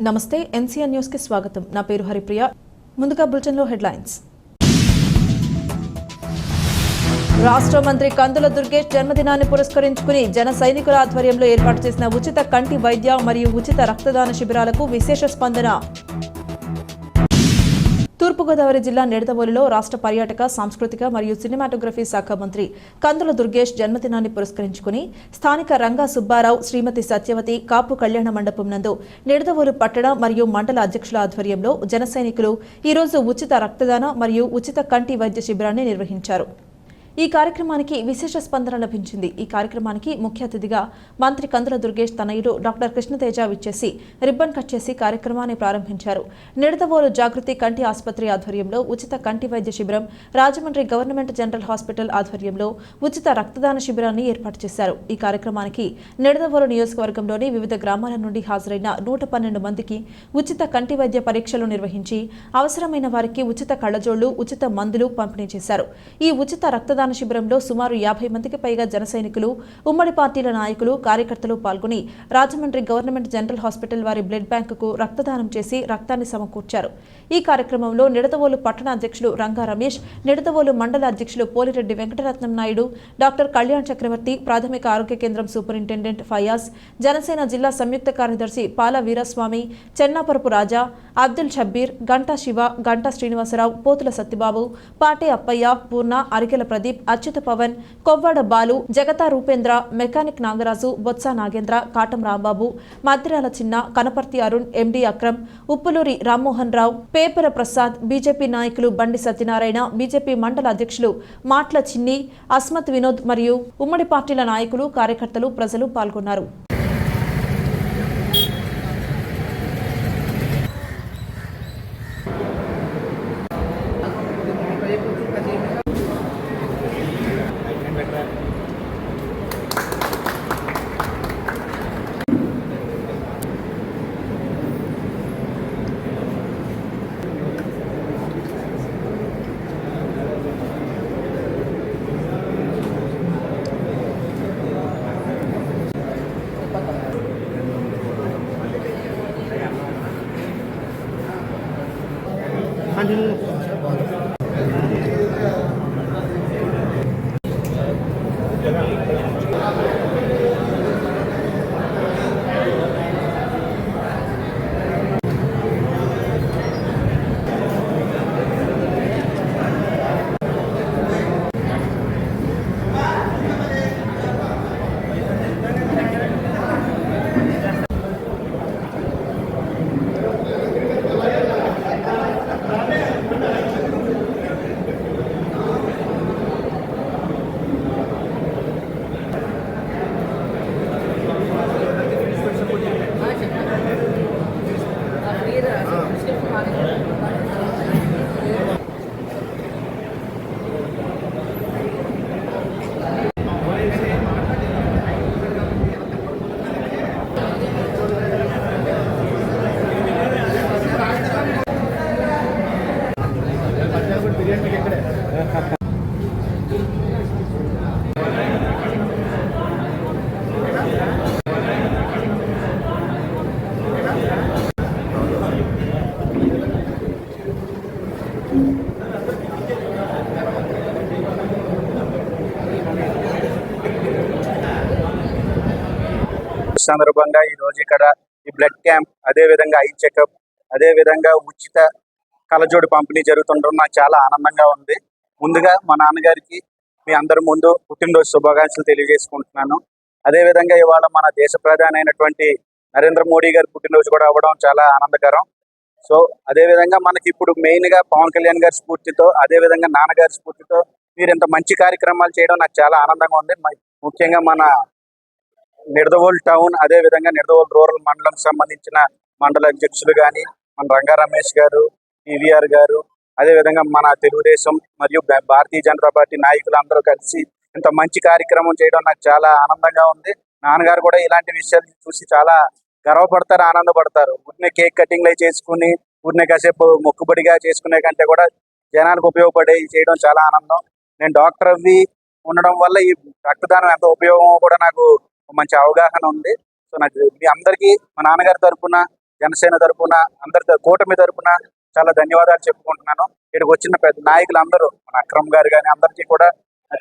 నమస్తే NCN news కి స్వాగతం. నా పేరు హరిప్రియ. ముందుగా బులెటిన్ లో హెడ్లైన్స్. రాష్ట్ర మంత్రి కందుల దుర్గేష్ జన్మదినాన్ని పురస్కరించుకుని జన సైనికుల ఆధ్వర్యంలో ఏర్పాటు చేసిన ఉచిత కంటి వైద్య మరియు ఉచిత రక్తదాన శిబిరాలకు విశేష స్పందన. తూర్పుగోదావరి జిల్లా నిడదవోలులో రాష్ట్ర పర్యాటక సాంస్కృతిక మరియు సినిమాటోగ్రఫీ శాఖ మంత్రి కందుల దుర్గేష్ జన్మదినాన్ని పురస్కరించుకుని స్థానిక రంగా సుబ్బారావు, శ్రీమతి సత్యవతి కాపు కళ్యాణ మండపం నందు నిడదవోలు పట్టణ మరియు మండల అధ్యక్షుల ఆధ్వర్యంలో జన సైనికులు ఈరోజు ఉచిత రక్తదాన మరియు ఉచిత కంటి వైద్య శిబిరాన్ని నిర్వహించారు. ఈ కార్యక్రమానికి విశేష స్పందన లభించింది. ఈ కార్యక్రమానికి ముఖ్య అతిథిగా మంత్రి కందుల దుర్గేష్ తనయుడు డాక్టర్ కృష్ణతేజ విచ్చేసి రిబ్బన్ కట్ చేసి కార్యక్రమాన్ని ప్రారంభించారు. నిడదవోలు జాగృతి కంటి ఆసుపత్రి ఆధ్వర్యంలో ఉచిత కంటి వైద్య శిబిరం, రాజమండ్రి గవర్నమెంట్ జనరల్ హాస్పిటల్ ఆధ్వర్యంలో ఉచిత రక్తదాన శిబిరాన్ని ఏర్పాటు చేశారు. ఈ కార్యక్రమానికి నిడదవోలు నియోజకవర్గంలోని వివిధ గ్రామాల నుండి హాజరైన 112 మందికి ఉచిత కంటి వైద్య పరీక్షలు నిర్వహించి అవసరమైన వారికి ఉచిత కళ్లజోళ్లు, ఉచిత మందులు పంపిణీ చేశారు. ఈ ఉచిత రక్తదాన శిబిరంలో సుమారు 50 మందికి పైగా జన సైనికులు, ఉమ్మడి పార్టీల నాయకులు, కార్యకర్తలు పాల్గొని రాజమండ్రి గవర్నమెంట్ జనరల్ హాస్పిటల్ వారి బ్లడ్ బ్యాంకుకు రక్తదానం చేసి రక్తాన్ని సమకూర్చారు. ఈ కార్యక్రమంలో నిడదవోలు పట్టణ అధ్యక్షులు రంగా రమేష్, నిడదవోలు మండల అధ్యక్షులు పోలిరెడ్డి వెంకటరత్నం నాయుడు, డాక్టర్ కళ్యాణ్ చక్రవర్తి, ప్రాథమిక ఆరోగ్య కేంద్రం సూపరింటెండెంట్ ఫయాజ్, జనసేన జిల్లా సంయుక్త కార్యదర్శి పాల వీరస్వామి, చెన్నాపరపు రాజా, అబ్దుల్ షబ్బీర్, గంటా శివ, గంటా శ్రీనివాసరావు, పోతుల సత్యబాబు, పాటే అప్పయ్య, పూర్ణ, అరికెల ప్రదీప్, అచ్యుత పవన్, కొవ్వాడ బాలు, జగతా రూపేంద్ర, మెకానిక్ నాగరాజు, బొత్స నాగేంద్ర, కాటం రాంబాబు, మద్దిరాల చిన్న, కనపర్తి అరుణ్, ఎండి అక్రమ్, ఉప్పులూరి రామ్మోహన్ రావు, పేపర ప్రసాద్, బీజేపీ నాయకులు బండి సత్యనారాయణ, బీజేపీ మండల అధ్యక్షులు మాట్ల చిన్ని, అస్మత్ వినోద్ మరియు ఉమ్మడి పార్టీల నాయకులు, కార్యకర్తలు, ప్రజలు పాల్గొన్నారు. సందర్భంగా ఈ రోజు ఇక్కడ ఈ బ్లడ్ క్యాంప్, అదే విధంగా ఐ చెకప్, అదే విధంగా ఉచిత కలజోడు పంపిణీ జరుగుతుండడం నాకు చాలా ఆనందంగా ఉంది. ముందుగా మా నాన్నగారికి మీ అందరి ముందు పుట్టినరోజు శుభాకాంక్షలు తెలియజేసుకుంటున్నాను. అదే విధంగా ఇవాళ మన దేశ ప్రధాని అయినటువంటి నరేంద్ర మోడీ గారి పుట్టినరోజు కూడా అవ్వడం చాలా ఆనందకరం. సో అదే విధంగా మనకి ఇప్పుడు మెయిన్ గా పవన్ కళ్యాణ్ గారి స్ఫూర్తితో, అదే విధంగా నాన్నగారి స్ఫూర్తితో మీరు ఇంత మంచి కార్యక్రమాలు చేయడం నాకు చాలా ఆనందంగా ఉంది. ముఖ్యంగా మన నిడదవోలు టౌన్, అదే విధంగా నిడదవోలు రూరల్ మండలం సంబంధించిన మండల అధ్యక్షులు కానీ, మన రంగా రమేష్ గారు, టీవీఆర్ గారు, అదే విధంగా మన తెలుగుదేశం మరియు భారతీయ జనతా పార్టీ నాయకులందరూ కలిసి ఇంత మంచి కార్యక్రమం చేయడం నాకు చాలా ఆనందంగా ఉంది. నాన్నగారు కూడా ఇలాంటి విషయాలు చూసి చాలా గర్వపడతారు, ఆనందపడతారు. ఊరినే కేక్ కటింగ్ లో చేసుకుని ఊరినే కాసేపు మొక్కుబడిగా చేసుకునే కంటే కూడా జనానికి ఉపయోగపడే చేయడం చాలా ఆనందం. నేను డాక్టర్ అవి ఉండడం వల్ల ఈ రక్తదానం ఎంత ఉపయోగం కూడా నాకు మంచి అవగాహన ఉంది. సో నాకు మీ అందరికీ మా నాన్నగారి తరఫున జనసేన తరపున కూటమి తరపున చాలా ధన్యవాదాలు చెప్పుకుంటున్నాను. ఇక్కడికి వచ్చిన పెద్ద నాయకులందరూ మన అక్రమ్ గారు కానీ అందరికీ కూడా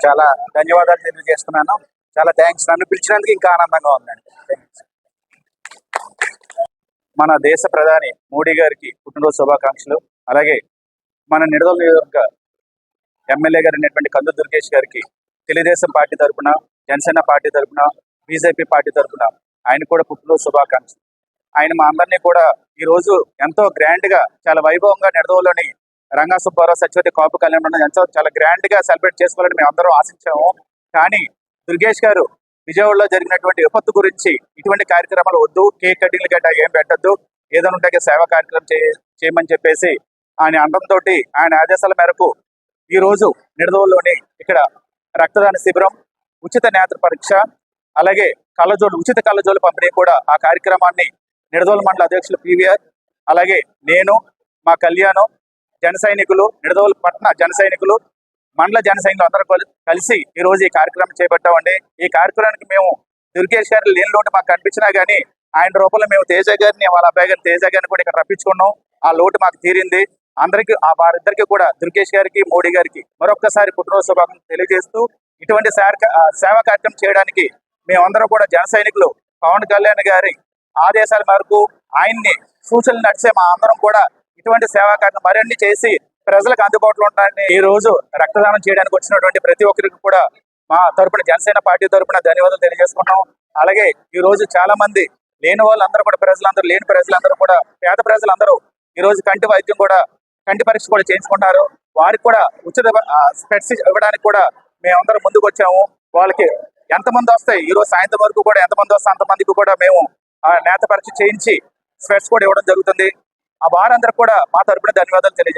చాలా ధన్యవాదాలు తెలియజేస్తున్నాను. చాలా థ్యాంక్స్. నన్ను పిలిచినందుకు ఇంకా ఆనందంగా ఉందండి. థ్యాంక్స్. మన దేశ ప్రధాని మోడీ గారికి పుట్టినరోజు శుభాకాంక్షలు. అలాగే మన నిడదల నియోజకవర్గ ఎమ్మెల్యే గారు అయినటువంటి కందుల దుర్గేష్ గారికి తెలుగుదేశం పార్టీ తరఫున, జనసేన పార్టీ తరఫున, బీజేపీ పార్టీ తరఫున ఆయన కూడా పుట్టినరోజు శుభాకాంక్షలు. ఆయన మా అందరినీ కూడా ఈ రోజు ఎంతో గ్రాండ్ గా చాలా వైభవంగా నిడదవోలోని రంగా సుబ్బారావు సత్యవతి కాపు కళ్యాణం ఎంతో చాలా గ్రాండ్ గా సెలబ్రేట్ చేసుకోవాలని మేము అందరం ఆశించాము. కానీ దుర్గేష్ గారు విజయవాడలో జరిగినటువంటి విపత్తు గురించి ఇటువంటి కార్యక్రమాలు వద్దు, కేక్ కటింగ్లు గట్రా ఏం పెట్టద్దు, ఏదైనా ఉంటే సేవా కార్యక్రమం చేయమని చెప్పేసి ఆయన అనడంతో ఆయన ఆదేశాల మేరకు ఈ రోజు నిడదవోలోని ఇక్కడ రక్తదాన శిబిరం, ఉచిత నేత్ర పరీక్ష, అలాగే ఉచిత కళ్ళజోడు పంపిణీ కూడా ఆ కార్యక్రమాన్ని నిడదవోలు మండల అధ్యక్షులు పివిఆర్, అలాగే నేను, మా కళ్యాణం, జన సైనికులు, నిడదవోలు పట్టణ జన సైనికులు, మండల జన సైనికులు అందరూ కలిసి ఈ రోజు ఈ కార్యక్రమం చేపట్టామండి. ఈ కార్యక్రమానికి మేము దుర్గేష్ గారి లేని లోటు మాకు కనిపించినా గానీ ఆయన రూపంలో మేము తేజ గారిని, వాళ్ళ అబ్బాయి గారిని తేజ గారిని కూడా ఇక్కడ రప్పించుకున్నాం. ఆ లోటు మాకు తీరింది. అందరికీ వారిద్దరికి కూడా దుర్గేష్ గారికి, మోడీ గారికి మరొక్కసారి పుట్టినరోజు శుభాకాంక్షలు తెలియజేస్తూ ఇటువంటి సేవా కార్యక్రమం చేయడానికి మేమందరం కూడా జన సైనికులు పవన్ కళ్యాణ్ గారి ఆదేశాల మేరకు ఆయన్ని సూచనలు నడిచే మా అందరం కూడా ఇటువంటి సేవా కార్యక్రమం మరిన్ని చేసి ప్రజలకు అందుబాటులో ఉంటారని ఈ రోజు రక్తదానం చేయడానికి వచ్చినటువంటి ప్రతి ఒక్కరికి కూడా మా తరపున జనసేన పార్టీ తరపున ధన్యవాదాలు తెలియజేసుకున్నాం. అలాగే ఈ రోజు చాలా మంది లేని వాళ్ళందరూ కూడా లేని ప్రజలందరూ కూడా పేద ప్రజలందరూ ఈ రోజు కంటి పరీక్ష కూడా చేయించుకుంటారు. వారికి కూడా ఉచిత స్పెట్స్ ఇవ్వడానికి కూడా మేమందరం ముందుకు వచ్చాము. వాళ్ళకి ఎంతమంది వస్తాయి ఈ రోజు సాయంత్రం వరకు కూడా ఎంతమంది వస్తే అంతమందికి కూడా మేము నేత పరీక్ష చేయించి స్పెట్స్ కూడా ఇవ్వడం జరుగుతుంది. ఆ వారందరూ కూడా మా తరపున ధన్యవాదాలు తెలియజేస్తాం.